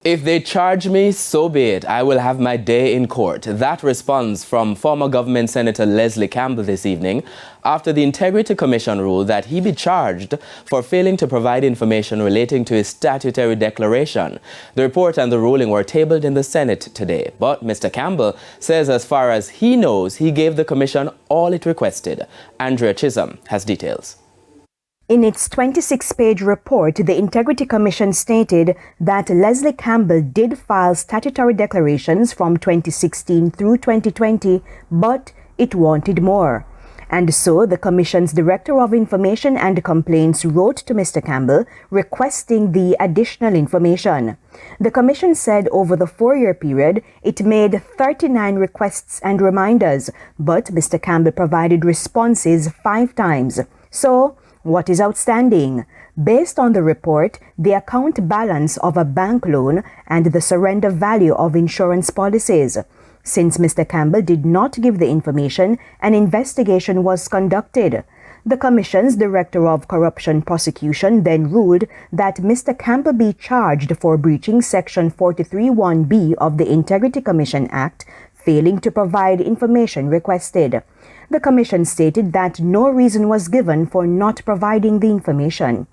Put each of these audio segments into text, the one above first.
If they charge me, so be it. I will have my day in court. That response from former government Senator Leslie Campbell this evening after the Integrity Commission ruled that he be charged for failing to provide information relating to his statutory declaration. The report and the ruling were tabled in the Senate today, but Mr. Campbell says as far as he knows, he gave the Commission all it requested. Andrea Chisholm has details. In its 26-page report, the Integrity Commission stated that Leslie Campbell did file statutory declarations from 2016 through 2020, but it wanted more. And so the Commission's Director of Information and Complaints wrote to Mr. Campbell requesting the additional information. The Commission said over the 4-year period, it made 39 requests and reminders, but Mr. Campbell provided responses 5 times. So, what is outstanding? Based on the report, the account balance of a bank loan and the surrender value of insurance policies. Since Mr. Campbell did not give the information, an investigation was conducted. The Commission's Director of Corruption Prosecution then ruled that Mr. Campbell be charged for breaching Section 43(1)(b) of the Integrity Commission Act, failing to provide information requested. The Commission stated that no reason was given for not providing the information.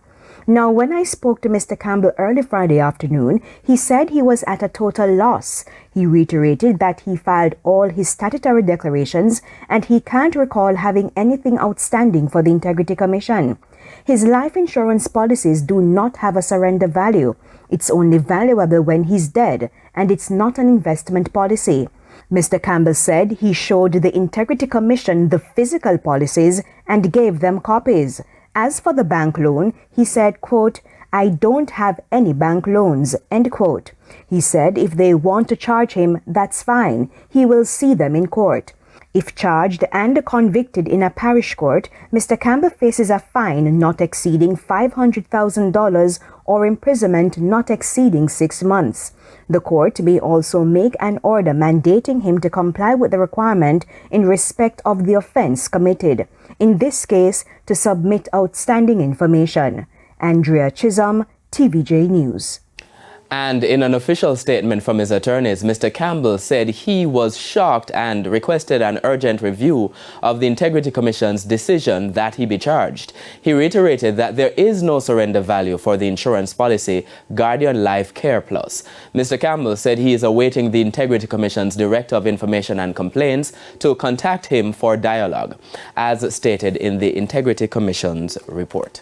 Now, when I spoke to Mr. Campbell early Friday afternoon, he said he was at a total loss. He reiterated that he filed all his statutory declarations and he can't recall having anything outstanding for the Integrity Commission. His life insurance policies do not have a surrender value. It's only valuable when he's dead, and it's not an investment policy. Mr. Campbell said he showed the Integrity Commission the physical policies and gave them copies. As for the bank loan, he said, quote, "I don't have any bank loans," end quote. He said if they want to charge him, that's fine. He will see them in court. If charged and convicted in a parish court, Mr. Campbell faces a fine not exceeding $500,000 or imprisonment not exceeding 6 months. The court may also make an order mandating him to comply with the requirement in respect of the offense committed, in this case, to submit outstanding information. Andrea Chisholm, TVJ News. And in an official statement from his attorneys, Mr. Campbell said he was shocked and requested an urgent review of the Integrity Commission's decision that he be charged. He reiterated that there is no surrender value for the insurance policy Guardian Life Care Plus. Mr. Campbell said he is awaiting the Integrity Commission's Director of Information and Complaints to contact him for dialogue, as stated in the Integrity Commission's report.